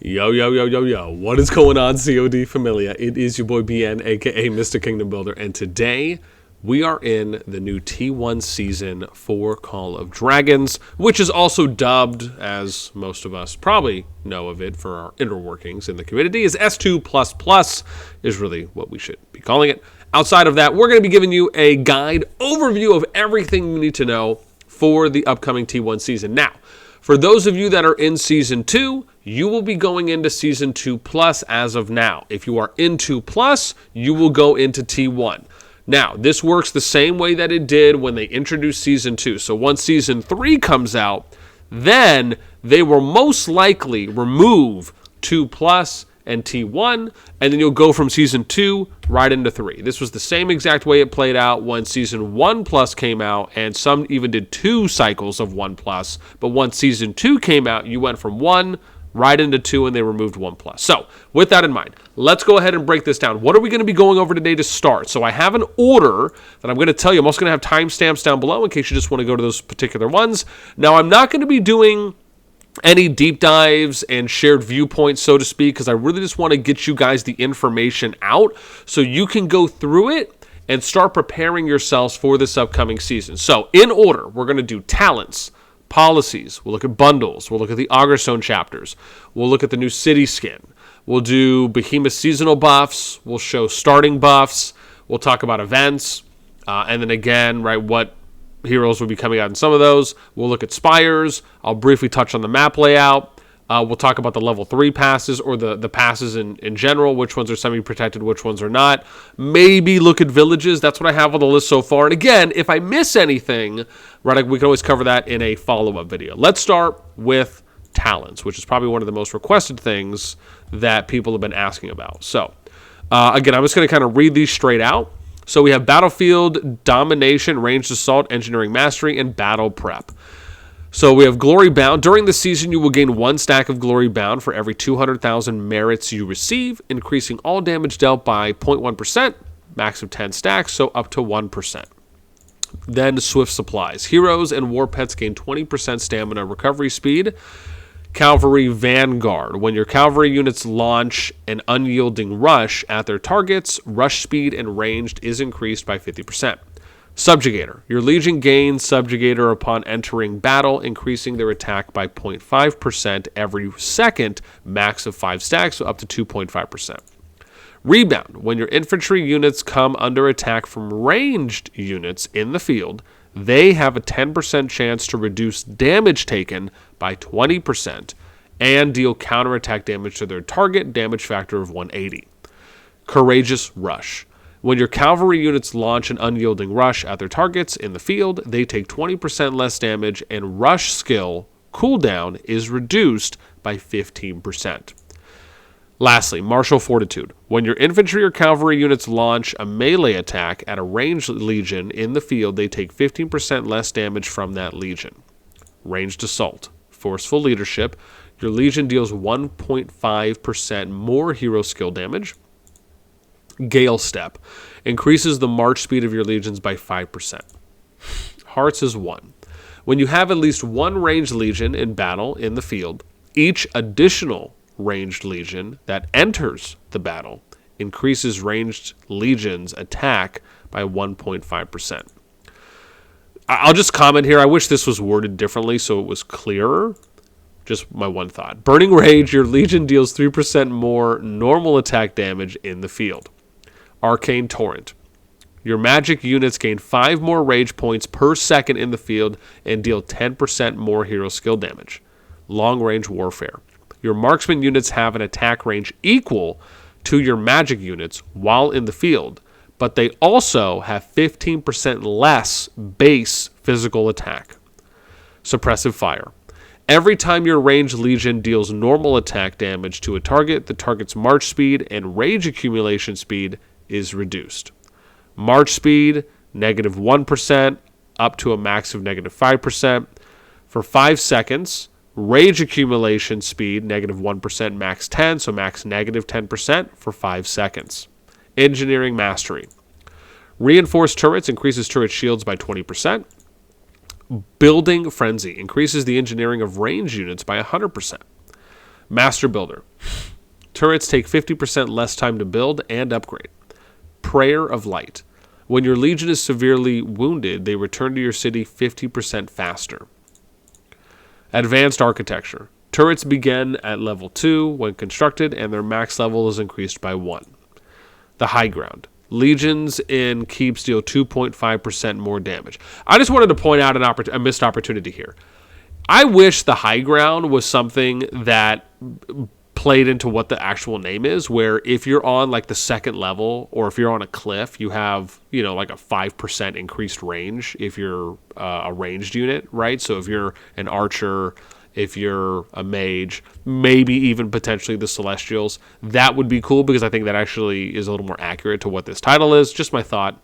Yo, yo, yo, yo, yo. What is going on, CoD Familia? It is your boy BN, aka Mr. Kingdom Builder, and today we are in the new T1 season for Call of Dragons, which is also dubbed, as most of us probably know of it for our inner workings in the community, is S2++, is really what we should be calling it. Outside of that, we're going to be giving you a guide overview of everything you need to know for the upcoming T1 season. Now, for those of you that are in Season 2, you will be going into Season 2+ as of now. If you are in 2+, you will go into T1. Now, this works the same way that it did when they introduced Season 2. So once Season 3 comes out, then they will most likely remove 2+ and T1, and then you'll go from Season 2 right into 3. This was the same exact way it played out when Season 1+ came out, and some even did 2 cycles of 1+, but once Season 2 came out, you went from 1 right into 2, and they removed 1+. So, with that in mind, let's go ahead and break this down. What are we going to be going over today to start? So I have an order that I'm going to tell you. I'm also going to have timestamps down below in case you just want to go to those particular ones. Now, I'm not going to be doing any deep dives and shared viewpoints, so to speak, because I really just want to get you guys the information out so you can go through it and start preparing yourselves for this upcoming season. So in order, we're going to do talents, policies, we'll look at bundles, we'll look at the Augerstone chapters, we'll look at the new city skin, we'll do Behemoth seasonal buffs, we'll show starting buffs, we'll talk about events, and then again, right, what heroes will be coming out in some of those. We'll look at Spires. I'll briefly touch on the map layout. We'll talk about the level 3 passes, or the passes in general, which ones are semi-protected, which ones are not. Maybe look at villages. That's what I have on the list so far. And again, if I miss anything, right, we can always cover that in a follow-up video. Let's start with talents, which is probably one of the most requested things that people have been asking about. So, again, I'm just going to kind of read these straight out. So we have Battlefield, Domination, Ranged Assault, Engineering Mastery, and Battle Prep. So we have Glory Bound. During the season, you will gain 1 stack of Glory Bound for every 200,000 merits you receive, increasing all damage dealt by 0.1%, max of 10 stacks, so up to 1%. Then Swift Supplies. Heroes and War Pets gain 20% stamina recovery speed. Cavalry Vanguard. When your cavalry units launch an unyielding rush at their targets, rush speed and ranged is increased by 50%. Subjugator. Your legion gains Subjugator upon entering battle, increasing their attack by 0.5% every second, max of 5 stacks, so up to 2.5%. Rebound. When your infantry units come under attack from ranged units in the field, they have a 10% chance to reduce damage taken by 20% and deal counterattack damage to their target, damage factor of 180. Courageous Rush. When your cavalry units launch an unyielding rush at their targets in the field, they take 20% less damage, and rush skill cooldown is reduced by 15%. Lastly, Martial Fortitude. When your infantry or cavalry units launch a melee attack at a ranged legion in the field, they take 15% less damage from that legion. Ranged Assault. Forceful Leadership. Your legion deals 1.5% more hero skill damage. Gale Step. Increases the march speed of your legions by 5%. Hearts is 1. When you have at least 1 ranged legion in battle in the field, each additional ranged legion that enters the battle increases ranged legion's attack by 1.5%. I'll just comment here. I wish this was worded differently so it was clearer. Just my one thought. Burning Rage, your legion deals 3% more normal attack damage in the field. Arcane Torrent. Your magic units gain 5 more rage points per second in the field and deal 10% more hero skill damage. Long Range Warfare. Your marksman units have an attack range equal to your magic units while in the field, but they also have 15% less base physical attack. Suppressive Fire. Every time your ranged legion deals normal attack damage to a target, the target's march speed and rage accumulation speed is reduced. March speed, -1%, up to a max of -5%. For 5 seconds, rage accumulation speed, -1%, max 10, so max -10% for 5 seconds. Engineering Mastery. Reinforced turrets increases turret shields by 20%. Building Frenzy increases the engineering of range units by 100%. Master Builder. Turrets take 50% less time to build and upgrade. Prayer of Light. When your legion is severely wounded, they return to your city 50% faster. Advanced Architecture. Turrets begin at level 2 when constructed, and their max level is increased by 1. The High Ground. Legions in keeps deal 2.5% more damage. I just wanted to point out a missed opportunity here. I wish the High Ground was something that played into what the actual name is, where if you're on like the second level or if you're on a cliff, you have, like a 5% increased range if you're a ranged unit, right? So if you're an archer, if you're a mage, maybe even potentially the Celestials, that would be cool because I think that actually is a little more accurate to what this title is. Just my thought.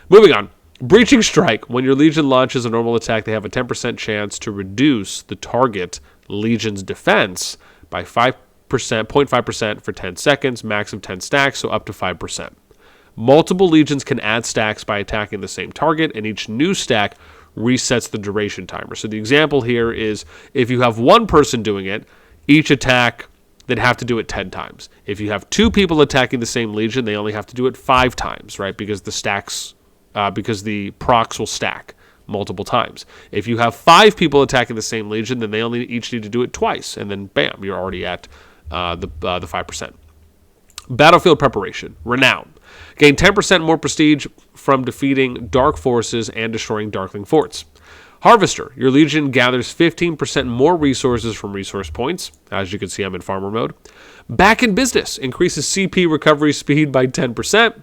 Moving on. Breaching Strike. When your legion launches a normal attack, they have a 10% chance to reduce the target legion's defense by 0.5% for 10 seconds, max of 10 stacks, so up to 5%. Multiple legions can add stacks by attacking the same target, and each new stack resets the duration timer. So the example here is if you have one person doing it, each attack, they'd have to do it 10 times. If you have 2 people attacking the same legion, they only have to do it 5 times, right? Because because the procs will stack multiple times. If you have 5 people attacking the same legion, then they only each need to do it twice, and then bam, you're already at the 5%. Battlefield Preparation. Renown. Gain 10% more prestige from defeating dark forces and destroying Darkling forts. Harvester. Your legion gathers 15% more resources from resource points. As you can see, I'm in farmer mode. Back in Business. Increases CP recovery speed by 10%.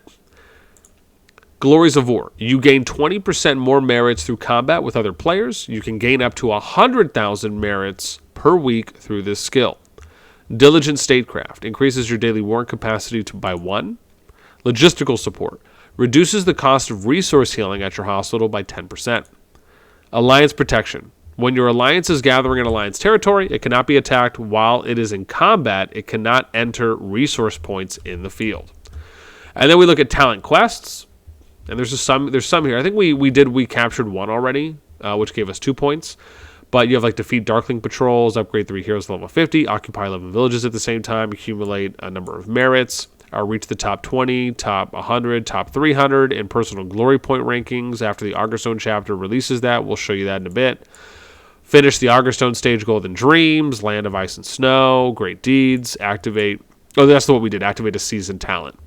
Glories of War. You gain 20% more merits through combat with other players. You can gain up to 100,000 merits per week through this skill. Diligent Statecraft. Increases your daily warrant capacity by 1. Logistical Support. Reduces the cost of resource healing at your hospital by 10%. Alliance Protection. When your alliance is gathering in alliance territory, it cannot be attacked while it is in combat. It cannot enter resource points in the field. And then we look at talent quests. And there's some here. I think we captured one already, which gave us 2 points. But you have like defeat Darkling patrols, upgrade 3 heroes to level 50, occupy 11 villages at the same time, accumulate a number of merits, reach the top 20, top 100, top 300 in personal glory point rankings after the Augerstone chapter releases that. We'll show you that in a bit. Finish the Augerstone stage Golden Dreams, Land of Ice and Snow, Great Deeds, activate. Oh, that's what we did. Activate a seasoned talent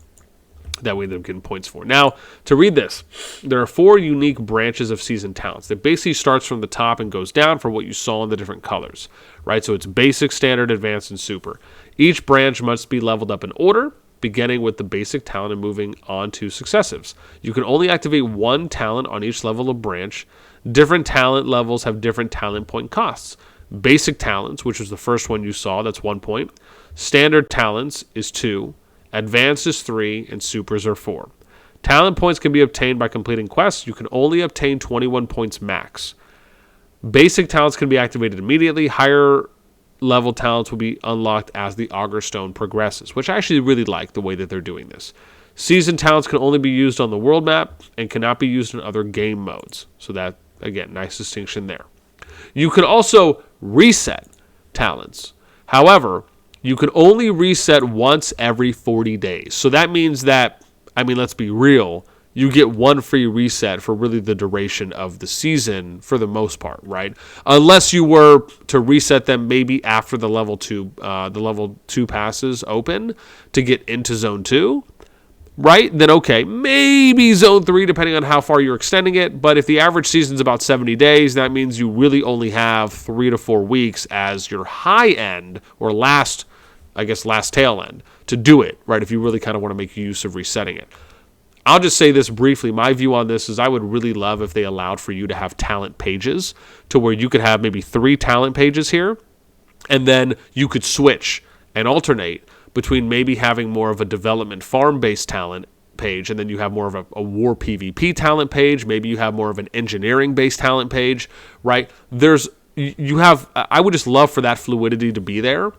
that we end up getting points for. Now, to read this, there are 4 unique branches of seasoned talents. That basically starts from the top and goes down for what you saw in the different colors, right? So it's basic, standard, advanced, and super. Each branch must be leveled up in order, beginning with the basic talent and moving on to successives. You can only activate 1 talent on each level of branch. Different talent levels have different talent point costs. Basic talents, which was the first one you saw, that's 1 point. Standard talents is 2. Advanced is 3, and supers are 4. Talent points can be obtained by completing quests. You can only obtain 21 points max. Basic talents can be activated immediately. Higher level talents will be unlocked as the Augerstone progresses, which I actually really like the way that they're doing this. Seasoned talents can only be used on the world map and cannot be used in other game modes. So that, again, nice distinction there. You can also reset talents. However, you can only reset once every 40 days. So that means that, let's be real, you get 1 free reset for really the duration of the season for the most part, right? Unless you were to reset them maybe after the level 2 passes open to get into Zone 2, right? Then okay, maybe Zone 3 depending on how far you're extending it. But if the average season's about 70 days, that means you really only have 3 to 4 weeks as your high end or last tail end to do it, right? If you really kind of want to make use of resetting it. I'll just say this briefly. My view on this is I would really love if they allowed for you to have talent pages to where you could have maybe 3 talent pages here, and then you could switch and alternate between maybe having more of a development farm-based talent page, and then you have more of a war PvP talent page. Maybe you have more of an engineering-based talent page, right? I would just love for that fluidity to be there.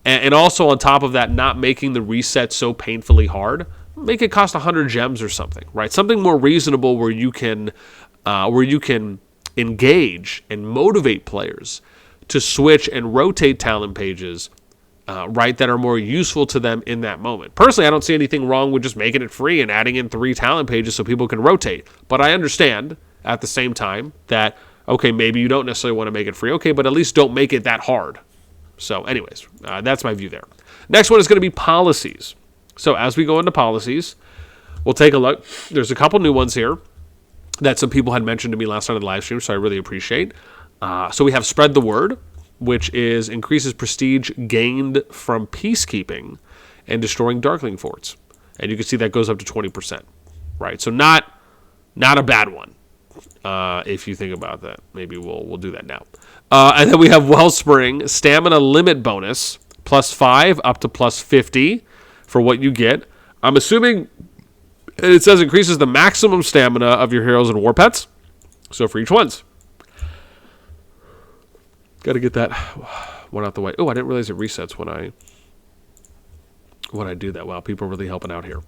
And also on top of that, not making the reset so painfully hard. Make it cost 100 gems or something, right? Something more reasonable where you can engage and motivate players to switch and rotate talent pages right, that are more useful to them in that moment. Personally, I don't see anything wrong with just making it free and adding in 3 talent pages so people can rotate. But I understand at the same time that, okay, maybe you don't necessarily want to make it free. Okay, but at least don't make it that hard. So anyways, that's my view there. Next one is going to be policies. So as we go into policies, we'll take a look. There's a couple new ones here that some people had mentioned to me last night on the live stream, so I really appreciate. So we have spread the word, which is increases prestige gained from peacekeeping and destroying Darkling forts. And you can see that goes up to 20%, right? So not a bad one, if you think about that. Maybe we'll do that now. And then we have Wellspring, stamina limit bonus, +5 up to +50 for what you get. I'm assuming it says increases the maximum stamina of your heroes and war pets. So for each one's. Got to get that one out the way. Oh, I didn't realize it resets when I do that. Wow, people are really helping out here.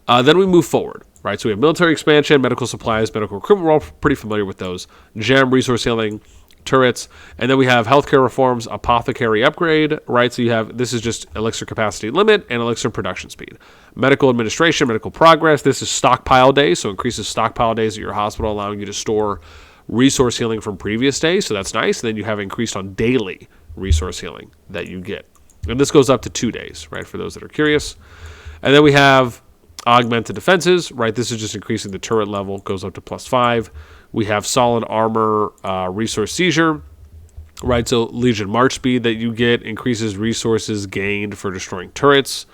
Then we move forward, right? So we have military expansion, medical supplies, medical equipment. We're all pretty familiar with those. Gem, resource healing, turrets. And then we have healthcare reforms, apothecary upgrade, right? So you have, this is just elixir capacity limit and elixir production speed. Medical administration, medical progress. This is stockpile days, so increases stockpile days at your hospital, allowing you to store resource healing from previous days, so that's nice. And then you have increased on daily resource healing that you get. And this goes up to 2 days, right, for those that are curious. And then we have augmented defenses, right? This is just increasing the turret level, goes up to +5. We have solid armor resource seizure, right? So Legion March speed that you get increases resources gained for destroying turrets.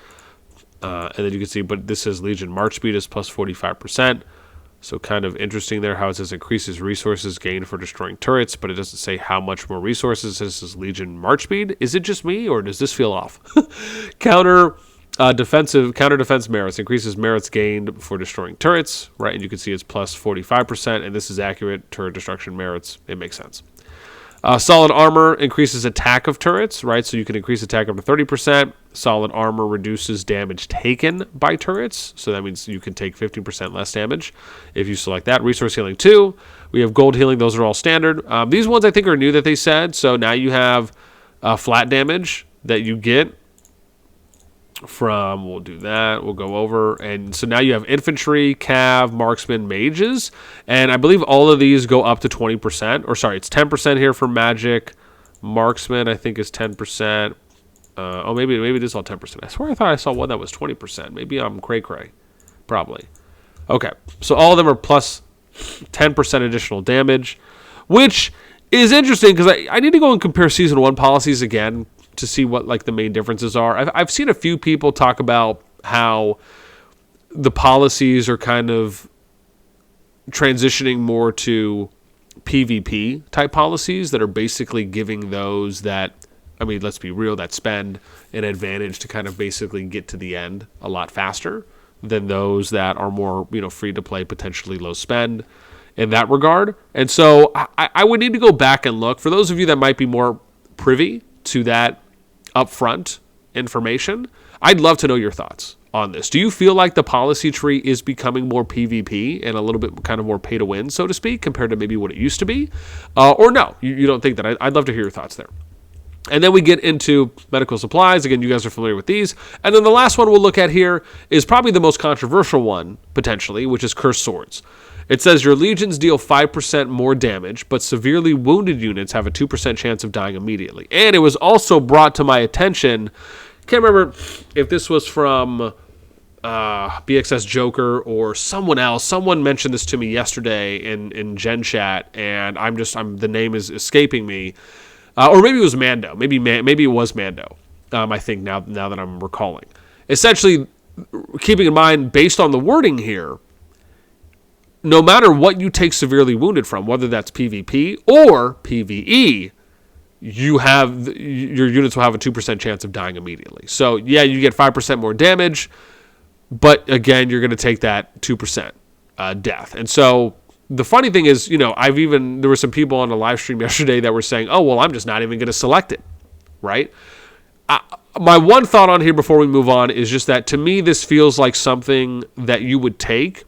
And then you can see, but this says Legion March speed is +45%. So kind of interesting there how it says increases resources gained for destroying turrets, but it doesn't say how much more resources. This is Legion March speed. Is it just me, or does this feel off? Counter defense merits increases merits gained for destroying turrets, right? And you can see it's +45%, and this is accurate turret destruction merits. It makes sense. Solid armor increases attack of turrets, right? So you can increase attack up to 30%. Solid armor reduces damage taken by turrets. So that means you can take 15% less damage if you select that. Resource healing 2. We have gold healing. Those are all standard. These ones I think are new that they said. So now you have flat damage that you get from, we'll do that, we'll go over, and so now you have infantry, cav, marksman, mages, and I believe all of these go up to 20%, or sorry, it's 10% here for magic, marksman I think is 10%, maybe it is all 10%, I swear I thought I saw one that was 20%, maybe I'm cray-cray, probably. Okay, so all of them are plus 10% additional damage, which is interesting, because I need to go and compare Season 1 policies again, to see what like the main differences are. I've seen a few people talk about how the policies are kind of transitioning more to PvP type policies that are basically giving those that, I mean, let's be real, that spend an advantage to kind of basically get to the end a lot faster than those that are more, free to play, potentially low spend in that regard. And so I would need to go back and look. For those of you that might be more privy to that upfront information, I'd love to know your thoughts on this. Do you feel like the policy tree is becoming more PvP and a little bit kind of more pay to win, so to speak, compared to maybe what it used to be? Or no, you don't think that? I'd love to hear your thoughts there. And then we get into medical supplies. Again, you guys are familiar with these. And then the last one we'll look at here is probably the most controversial one, potentially, which is Cursed Swords. It says your legions deal 5% more damage, but severely wounded units have a 2% chance of dying immediately. And it was also brought to my attention, can't remember if this was from BXS Joker or someone else. Someone mentioned this to me yesterday in Gen Chat, and the name is escaping me. Or maybe it was Mando. Maybe it was Mando. I think now that I'm recalling. Essentially, keeping in mind, based on the wording here, no matter what you take severely wounded from, whether that's PvP or PvE, your units will have a 2% chance of dying immediately. So yeah, you get 5% more damage, but again, you're going to take that 2% death. And so the funny thing is, there were some people on the live stream yesterday that were saying, oh, well, I'm just not even going to select it, right? My one thought on here before we move on is just that, to me, this feels like something that you would take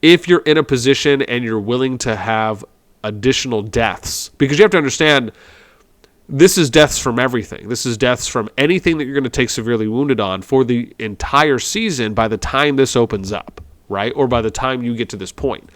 if you're in a position and you're willing to have additional deaths. Because you have to understand, this is deaths from everything. This is deaths from anything that you're going to take severely wounded on for the entire season by the time this opens up, right? Or by the time you get to this point.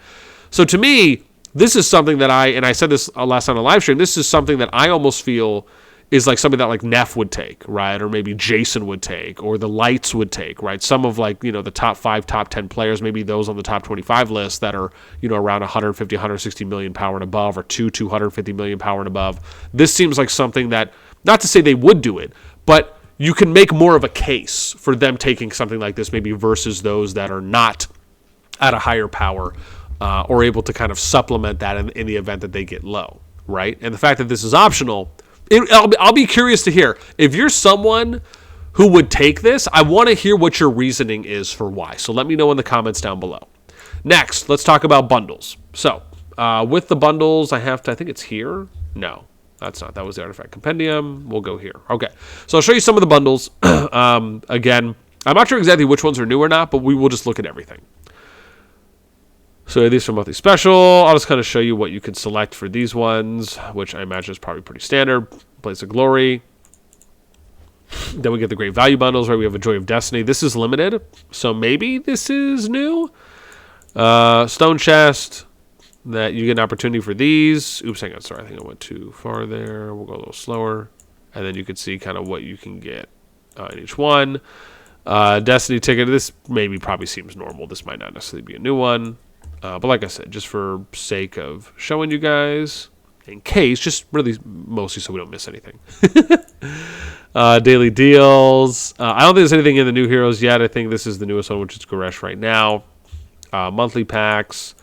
So to me, this is something that I said this last time on the live stream, this is something that I almost feel is like something that like Neff would take, right? Or maybe Jason would take, or the Lights would take, right? Some of like, the top 5, top 10 players, maybe those on the top 25 list that are, around 150, 160 million power and above, or 250 million power and above. This seems like something that, not to say they would do it, but you can make more of a case for them taking something like this maybe versus those that are not at a higher power or able to kind of supplement that in the event that they get low, right? And the fact that this is optional, I'll be curious to hear. If you're someone who would take this, I want to hear what your reasoning is for why. So let me know in the comments down below. Next, let's talk about bundles. So with the bundles, I think it's here. No, that's not. That was the Artifact Compendium. We'll go here. Okay, so I'll show you some of the bundles. Again, I'm not sure exactly which ones are new or not, but we will just look at everything. So these are monthly special. I'll just kind of show you what you can select for these ones, which I imagine is probably pretty standard. Place of Glory. Then we get the Great Value bundles, right? We have a Joy of Destiny. This is limited, so maybe this is new. Stone Chest, that you get an opportunity for these. Oops, hang on. Sorry, I think I went too far there. We'll go a little slower. And then you can see kind of what you can get in each one. Destiny ticket. This probably seems normal. This might not necessarily be a new one. But like I said, just for sake of showing you guys, in case, just really mostly so we don't miss anything. Daily deals. I don't think there's anything in the new heroes yet. I think this is the newest one, which is Goresh right now. Monthly packs,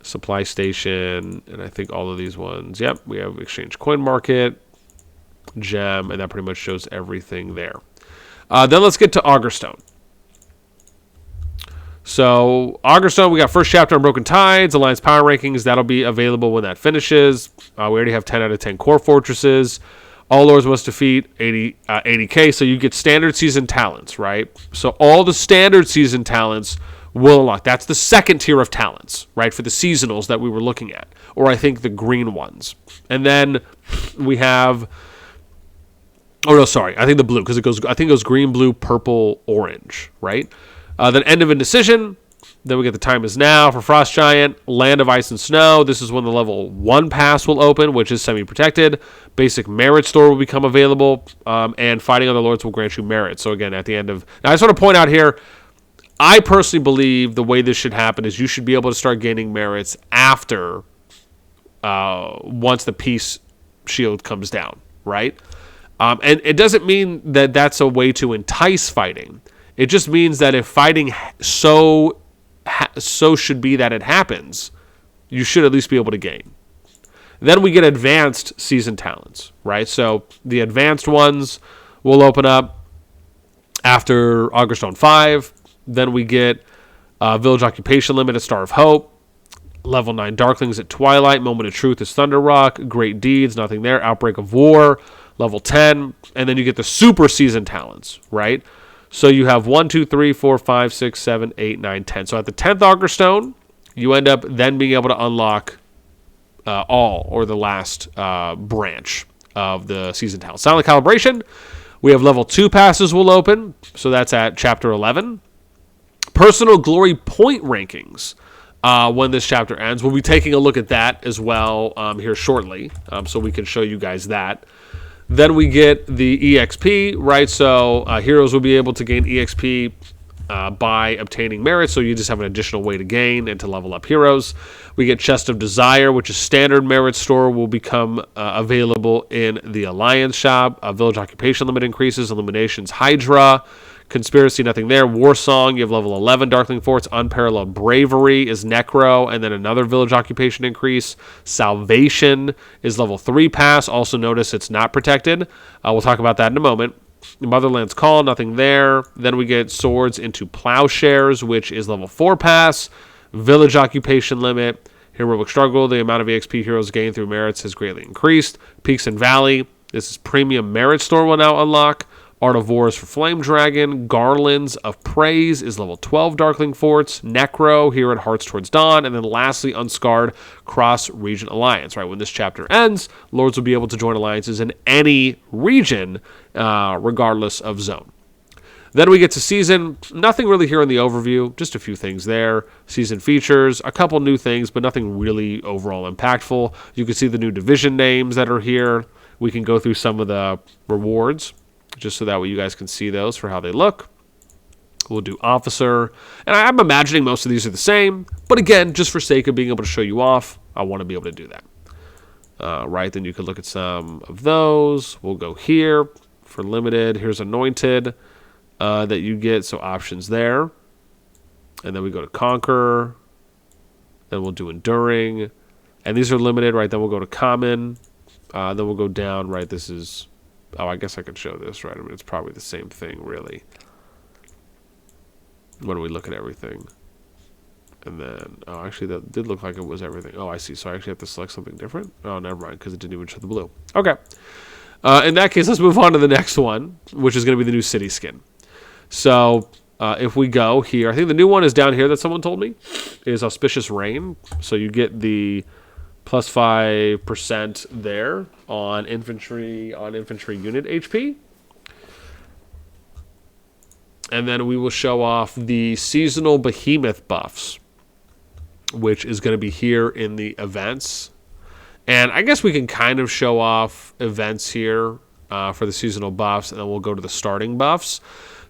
supply station, and I think all of these ones. Yep, we have exchange coin market, gem, and that pretty much shows everything there. Then let's get to Augerstone. So, Augerstone, we got first chapter on Broken Tides, Alliance Power Rankings. That'll be available when that finishes. We already have 10 out of 10 core fortresses. All lords must defeat 80k, so you get standard season talents, right? So, all the standard season talents will unlock. That's the second tier of talents, right, for the seasonals that we were looking at, or I think the green ones. And then we have... Oh, no, sorry. I think the blue, because I think it goes green, blue, purple, orange, right? Then End of Indecision. Then we get the Time Is Now for Frost Giant. Land of Ice and Snow. This is when the level 1 pass will open, which is semi-protected. Basic Merit Store will become available. And Fighting Other Lords will grant you merit. So again, at the end of... Now, I just want to point out here, I personally believe the way this should happen is you should be able to start gaining merits after... once the Peace Shield comes down, right? And it doesn't mean that that's a way to entice fighting. It just means that if fighting so should be that it happens, you should at least be able to gain. Then we get advanced season talents, right? So the advanced ones will open up after Augerstone 5. Then we get Village Occupation Limit at Star of Hope. Level 9 Darklings at Twilight. Moment of Truth is Thunder Rock. Great Deeds, nothing there. Outbreak of War, level 10. And then you get the super season talents, right? So you have 1, 2, 3, 4, 5, 6, 7, 8, 9, 10. So at the 10th Augerstone, you end up then being able to unlock all, or the last branch of the season talent. Silent Calibration, we have level 2 passes will open. So that's at chapter 11. Personal Glory Point Rankings. When this chapter ends, we'll be taking a look at that as well here shortly. So we can show you guys that. Then we get the EXP, right? So heroes will be able to gain EXP by obtaining merit, so you just have an additional way to gain and to level up heroes. We get Chest of Desire, which is standard merit store, will become available in the Alliance shop. Village Occupation Limit increases, Illuminations Hydra, Conspiracy, nothing there. War Song, you have level 11. Darkling Forts, Unparalleled Bravery is Necro, and then another Village Occupation increase. Salvation is level 3 pass. Also notice it's not protected. We'll talk about that in a moment. Motherland's Call, nothing there. Then we get Swords into Plowshares, which is level 4 pass. Village Occupation Limit. Heroic Struggle, the amount of EXP heroes gained through merits has greatly increased. Peaks and Valley, this is Premium Merit Store will now unlock. Art of War is for Flame Dragon. Garlands of Praise is level 12 Darkling Forts. Necro here at Hearts Towards Dawn. And then lastly, Unscarred Cross-Region Alliance. Right, when this chapter ends, Lords will be able to join alliances in any region, regardless of zone. Then we get to Season. Nothing really here in the overview. Just a few things there. Season features. A couple new things, but nothing really overall impactful. You can see the new division names that are here. We can go through some of the rewards, just so that way you guys can see those for how they look. We'll do Officer. And I'm imagining most of these are the same. But again, just for sake of being able to show you off, I want to be able to do that. Right, then you could look at some of those. We'll go here for limited. Here's Anointed that you get, so options there. And then we go to Conquer. Then we'll do Enduring. And these are limited, right? Then we'll go to Common. Then we'll go down, right? This is... Oh, I guess I could show this, right? I mean, it's probably the same thing, really, when we look at everything. And then, oh, actually, that did look like it was everything. Oh, I see. So I actually have to select something different? Oh, never mind, because it didn't even show the blue. Okay. In that case, let's move on to the next one, which is going to be the new city skin. So if we go here, I think the new one is down here that someone told me, is Auspicious Rain. So you get the plus 5% there on infantry unit HP. And then we will show off the seasonal Behemoth buffs, which is going to be here in the events. And I guess we can kind of show off events here for the seasonal buffs, and then we'll go to the starting buffs.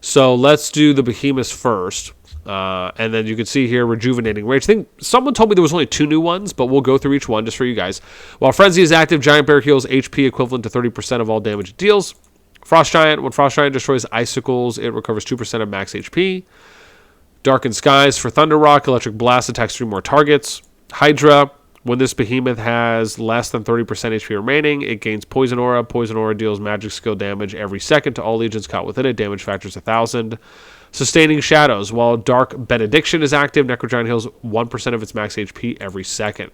So let's do the Behemoths first. And then you can see here, Rejuvenating Rage. I think someone told me there was only 2 new ones, but we'll go through each one just for you guys. While Frenzy is active, Giant Bear heals HP equivalent to 30% of all damage it deals. Frost Giant, when Frost Giant destroys icicles, it recovers 2% of max HP. Darkened Skies for Thunder Rock, Electric Blast attacks 3 more targets. Hydra, when this Behemoth has less than 30% HP remaining, it gains Poison Aura. Poison Aura deals magic skill damage every second to all legions caught within it. Damage factor is 1,000. Sustaining Shadows. While Dark Benediction is active, Necrogiant heals 1% of its max HP every second.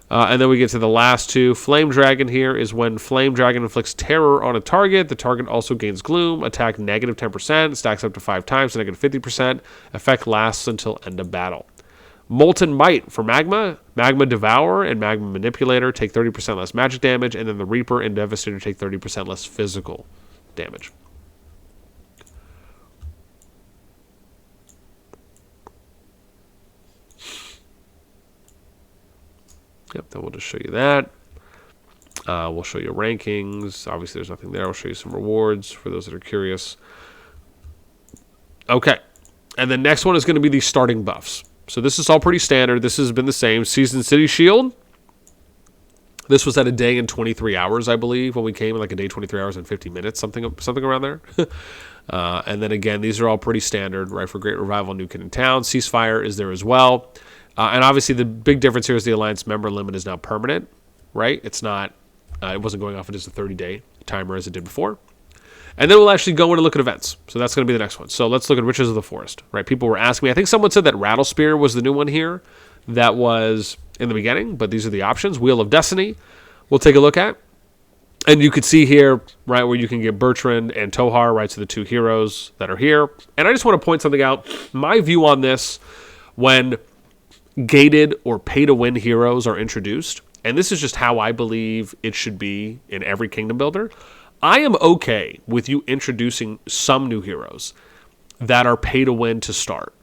And then we get to the last 2. Flame Dragon here is when Flame Dragon inflicts terror on a target. The target also gains Gloom. Attack negative 10%. Stacks up to 5 times to negative 50%. Effect lasts until end of battle. Molten Might for Magma. Magma Devourer and Magma Manipulator take 30% less magic damage. And then the Reaper and Devastator take 30% less physical damage. Yep, then we'll just show you that. We'll show you rankings. Obviously, there's nothing there. I'll show you some rewards for those that are curious. Okay. And the next one is going to be the starting buffs. So this is all pretty standard. This has been the same. Season City Shield. This was at a day and 23 hours, I believe, when we came, like a day, 23 hours and 50 minutes, something around there. And then again, these are all pretty standard, right, for Great Revival, New Kid in Town. Ceasefire is there as well. And obviously the big difference here is the Alliance member limit is now permanent, right? It's not, it wasn't going off of just a 30-day timer as it did before. And then we'll actually go in and look at events. So that's going to be the next one. So let's look at Riches of the Forest, right? People were asking me, I think someone said that Rattle Spear was the new one here. That was in the beginning, but these are the options. Wheel of Destiny, we'll take a look at. And you could see here, right, where you can get Bertrand and Tohar, right, so the 2 heroes that are here. And I just want to point something out. My view on this, when gated or pay-to-win heroes are introduced, and this is just how I believe it should be in every Kingdom Builder, I am okay with you introducing some new heroes that are pay-to-win to start.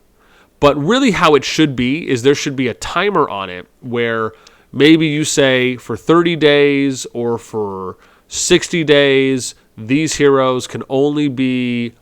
But really how it should be is there should be a timer on it where maybe you say for 30 days or for 60 days, these heroes can only be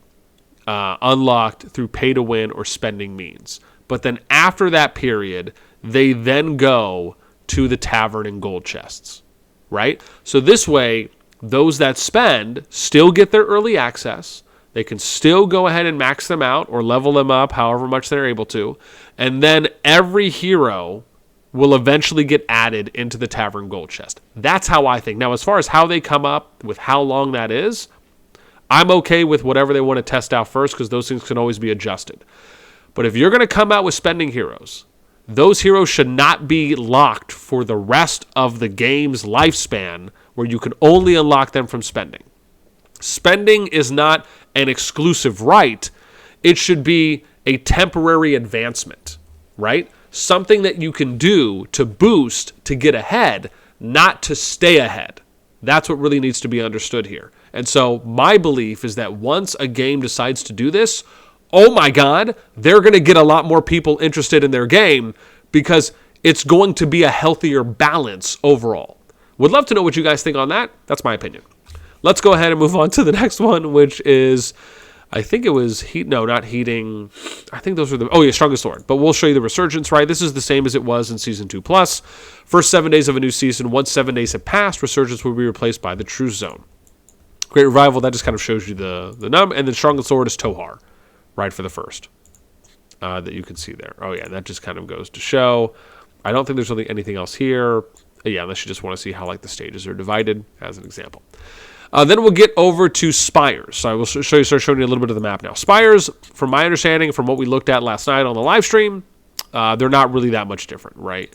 unlocked through pay-to-win or spending means. But then after that period, they then go to the tavern and gold chests, right? So this way, those that spend still get their early access. They can still go ahead and max them out or level them up however much they're able to. And then every hero will eventually get added into the tavern gold chest. That's how I think. Now, as far as how they come up with how long that is, I'm okay with whatever they want to test out first because those things can always be adjusted. But if you're going to come out with spending heroes, those heroes should not be locked for the rest of the game's lifespan where you can only unlock them from spending. Spending is not an exclusive right. It should be a temporary advancement, right? Something that you can do to boost, to get ahead, not to stay ahead. That's what really needs to be understood here. And so my belief is that once a game decides to do this, oh my God, they're going to get a lot more people interested in their game because it's going to be a healthier balance overall. Would love to know what you guys think on that. That's my opinion. Let's go ahead and move on to the next one, which is, I think it was not heating. I think those were Strongest Sword. But we'll show you the Resurgence, right? This is the same as it was in Season 2 Plus. First 7 days of a new season. Once 7 days have passed, Resurgence will be replaced by the Truce Zone. Great Revival, that just kind of shows you the num. And then Strongest Sword is Tohar, right, for the first. That you can see there. Oh, yeah, that just kind of goes to show. I don't think there's really anything else here. Yeah, unless you just want to see how like the stages are divided, as an example. Then we'll get over to Spires. So I will start showing you a little bit of the map now. Spires, from my understanding, from what we looked at last night on the live stream, they're not really that much different, right?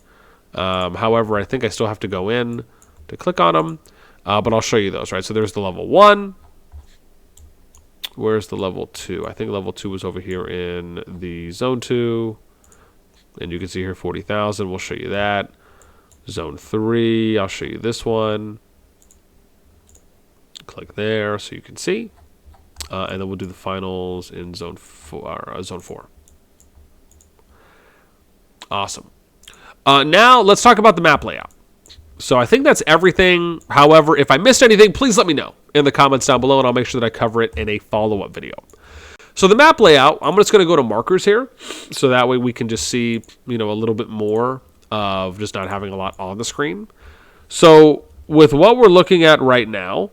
However, I think I still have to go in to click on them, but I'll show you those, right? So there's the level 1. Where's the level 2? I think level 2 was over here in the Zone 2. And you can see here 40,000. We'll show you that. Zone 3, I'll show you this one. Click there so you can see. And then we'll do the finals in Zone 4. Awesome. Now let's talk about the map layout. So I think that's everything. However, if I missed anything, please let me know in the comments down below, and I'll make sure that I cover it in a follow-up video. So the map layout, I'm just going to go to markers here, so that way we can just see, a little bit more of just not having a lot on the screen. So with what we're looking at right now,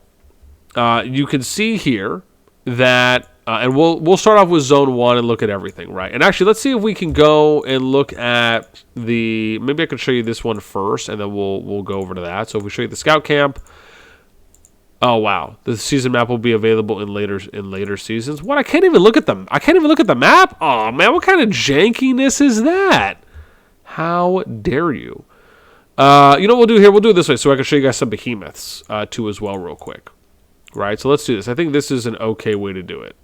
you can see here that, and we'll start off with Zone 1 and look at everything, right? And actually, let's see if we can go and look at maybe I can show you this one first, and then we'll go over to that. So if we show you the Scout Camp, oh wow, the season map will be available in later seasons. What? I can't even look at them. I can't even look at the map. Oh man, what kind of jankiness is that? How dare you? What we'll do here? We'll do it this way, so I can show you guys some Behemoths too as well, real quick. Right, so let's do this. I think this is an okay way to do it.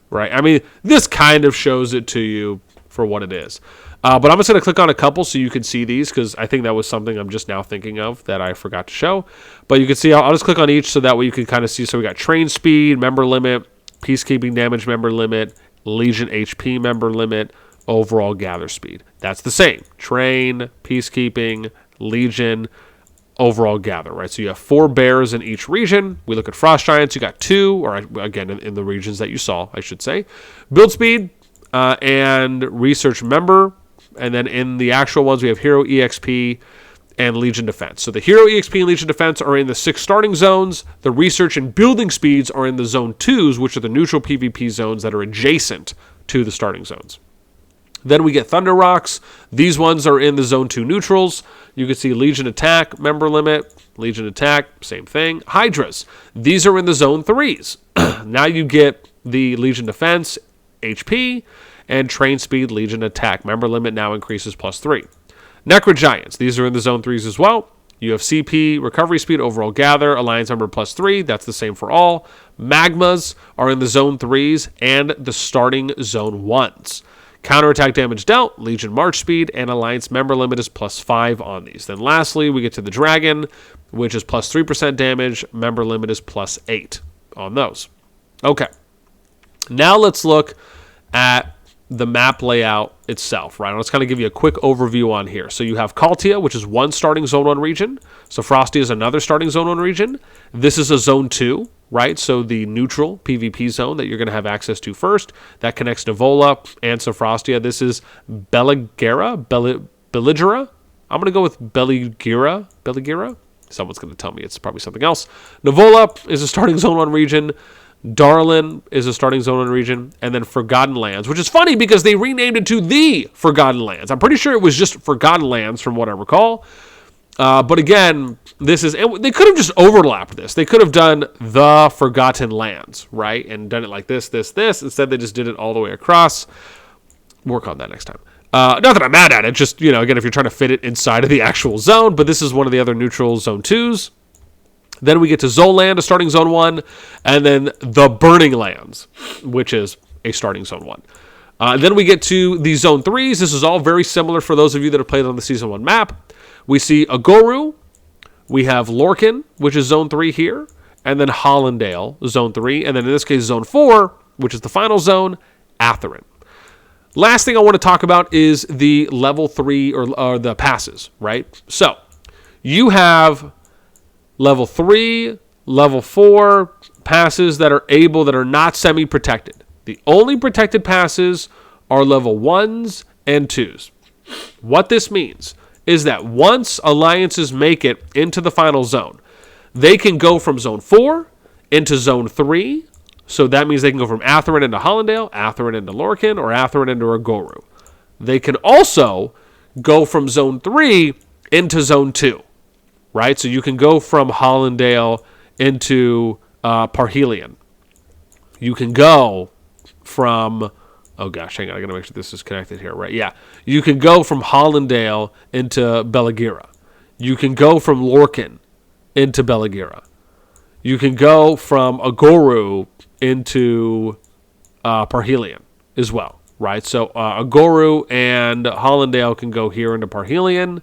Right, I mean, this kind of shows it to you for what it is. But I'm just going to click on a couple so you can see these, because I think that was something I'm just now thinking of that I forgot to show. But you can see, I'll just click on each so that way you can kind of see. So we got train speed, member limit, peacekeeping damage member limit, Legion HP member limit, overall gather speed. That's the same. Train, peacekeeping, Legion, overall gather, right? So you have 4 bears in each region. We look at frost giants, you got 2, or again, in the regions that you saw, I should say. Build speed and research member. And then in the actual ones, we have hero EXP and Legion defense. So the hero EXP and Legion defense are in the 6 starting zones. The research and building speeds are in the zone 2s, which are the neutral PvP zones that are adjacent to the starting zones. Then we get Thunder Rocks. These ones are in the Zone 2 neutrals. You can see Legion Attack, member limit, Legion Attack, same thing. Hydras. These are in the Zone 3s. Now you get the Legion Defense, HP, and Train Speed, Legion Attack. Member limit now increases +3. Necro Giants. These are in the Zone 3s as well. You have CP, Recovery Speed, Overall Gather, Alliance Member +3. That's the same for all. Magmas are in the Zone 3s and the starting Zone 1s. Counterattack damage dealt, Legion March Speed, and Alliance member limit is +5 on these. Then lastly, we get to the Dragon, which is +3% damage. Member limit is +8 on those. Okay. Now let's look at the map layout itself, right? Let's kind of give you a quick overview on here. So you have Kaltia, which is one starting Zone 1 region. So Frosty is another starting Zone 1 region. This is a Zone 2, right? So the neutral PvP zone that you're going to have access to first. That connects to Vola and Sophrostia. This is Belligera? I'm going to go with Belligira? Someone's going to tell me it's probably something else. Nivola is a starting Zone 1 region. Darlin is a starting Zone 1 region. And then Forgotten Lands, which is funny because they renamed it to the Forgotten Lands. I'm pretty sure it was just Forgotten Lands from what I recall. But again, they could have just overlapped this. They could have done the Forgotten Lands, right? And done it like this. Instead, they just did it all the way across. Work on that next time. Not that I'm mad at it. Just, again, if you're trying to fit it inside of the actual zone. But this is one of the other neutral Zone 2s. Then we get to Zoland, a starting Zone 1, and then the Burning Lands, which is a starting Zone 1. Then we get to the Zone 3s. This is all very similar for those of you that have played on the Season 1 map. We see Agoru. We have Lorcan, which is Zone 3 here. And then Hollandale, Zone 3. And then in this case, Zone 4, which is the final zone, Atherin. Last thing I want to talk about is the level 3 or the passes, right? So you have level 3, level 4 passes that are not semi-protected. The only protected passes are level 1s and 2s. What this means is that once alliances make it into the final zone, they can go from Zone 4 into Zone 3. So that means they can go from Atherin into Hollandale, Atherin into Lorcan, or Atherin into Agoru. They can also go from Zone 3 into Zone 2, right? So you can go from Hollandale into Parhelion. You can go from, oh gosh, hang on, I gotta make sure this is connected here, right? Yeah, you can go from Hollandale into Belagira. You can go from Lorcan into Belagira. You can go from Agoru into Parhelion as well, right? So Agoru and Hollandale can go here into Parhelion.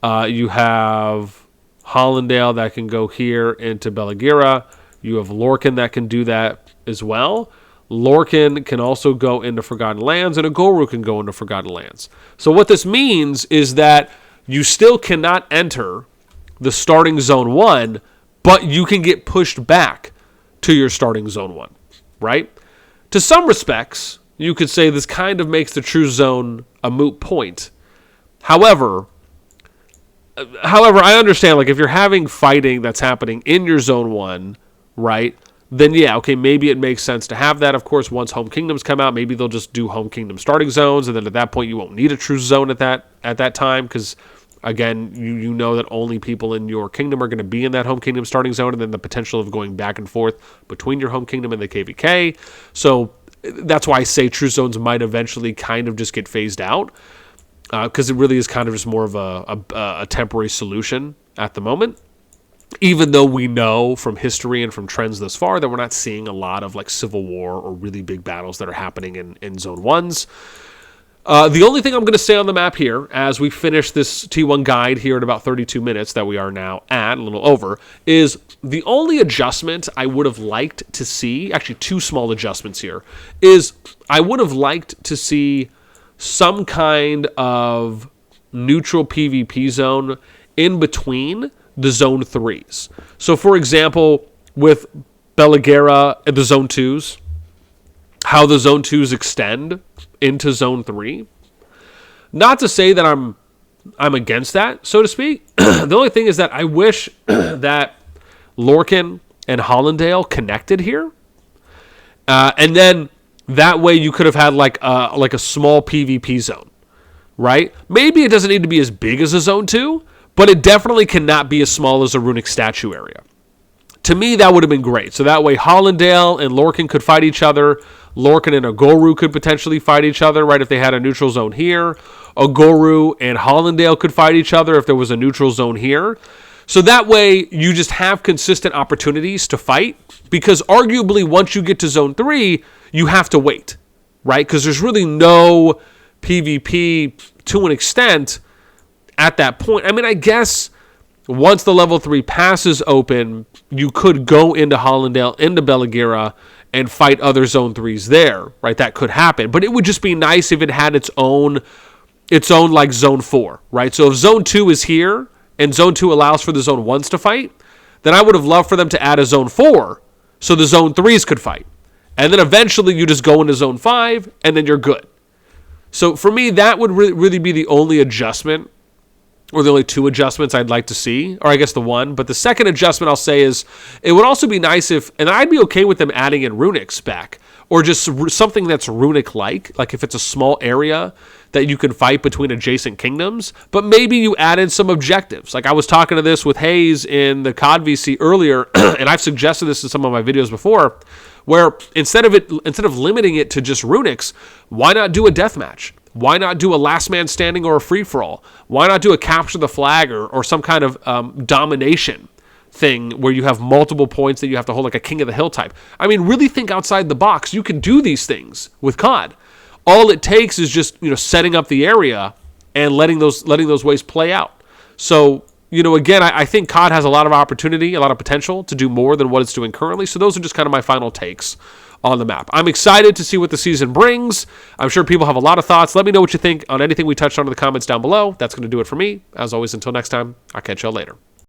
You have Hollandale that can go here into Belagira. You have Lorcan that can do that as well. Lorcan can also go into Forgotten Lands, and Agoru can go into Forgotten Lands. So what this means is that you still cannot enter the starting Zone 1, but you can get pushed back to your starting Zone 1, right? To some respects, you could say this kind of makes the true zone a moot point. However, I understand, like, if you're having fighting that's happening in your Zone 1, right, then yeah, okay, maybe it makes sense to have that. Of course, once Home Kingdoms come out, maybe they'll just do Home Kingdom starting zones, and then at that point you won't need a true zone at that time, because again, you know that only people in your kingdom are going to be in that Home Kingdom starting zone, and then the potential of going back and forth between your Home Kingdom and the KVK. So that's why I say true zones might eventually kind of just get phased out, because it really is kind of just more of a temporary solution at the moment. Even though we know from history and from trends thus far that we're not seeing a lot of like civil war or really big battles that are happening in Zone 1s. The only thing I'm going to say on the map here, as we finish this T1 guide here in about 32 minutes that we are now at, a little over, is the only adjustment I would have liked to see, actually two small adjustments here, is I would have liked to see some kind of neutral PvP zone in between the Zone 3s. So, for example, with Belagira and the Zone 2s, how the Zone 2s extend into Zone 3. Not to say that I'm against that, so to speak. The only thing is that I wish that Lorcan and Hollandale connected here. And then that way you could have had like a small PvP zone, right? Maybe it doesn't need to be as big as a Zone 2, but it definitely cannot be as small as a runic statue area. To me, that would have been great. So that way Hollandale and Lorcan could fight each other. Lorcan and Agoru could potentially fight each other, right, if they had a neutral zone here. Agoru and Hollandale could fight each other if there was a neutral zone here. So that way you just have consistent opportunities to fight, because arguably once you get to Zone 3, you have to wait, right? Because there's really no PvP to an extent at that point. I mean, I guess once the level 3 passes open, you could go into Hollandale, into Belagira, and fight other Zone 3s there, right? That could happen. But it would just be nice if it had its own like Zone 4, right? So if Zone 2 is here, and Zone 2 allows for the Zone 1s to fight, then I would have loved for them to add a Zone 4 so the Zone 3s could fight. And then eventually you just go into Zone 5, and then you're good. So for me, that would really be the only adjustment, or the only two adjustments I'd like to see, or I guess the one. But the second adjustment I'll say is, it would also be nice if, and I'd be okay with them adding in runics back, or just something that's runic-like if it's a small area that you can fight between adjacent kingdoms, but maybe you added some objectives. Like I was talking to this with Hayes in the CoD VC earlier, and I've suggested this in some of my videos before, where instead of limiting it to just runics, why not do a deathmatch? Why not do a last man standing or a free-for-all? Why not do a capture the flag or some kind of domination thing where you have multiple points that you have to hold, like a King of the Hill type. I mean, really think outside the box. You can do these things with CoD. All it takes is just, setting up the area and letting those ways play out. So, again, I think CoD has a lot of opportunity, a lot of potential to do more than what it's doing currently. So those are just kind of my final takes on the map. I'm excited to see what the season brings. I'm sure people have a lot of thoughts. Let me know what you think on anything we touched on in the comments down below. That's going to do it for me. As always, until next time, I'll catch y'all later.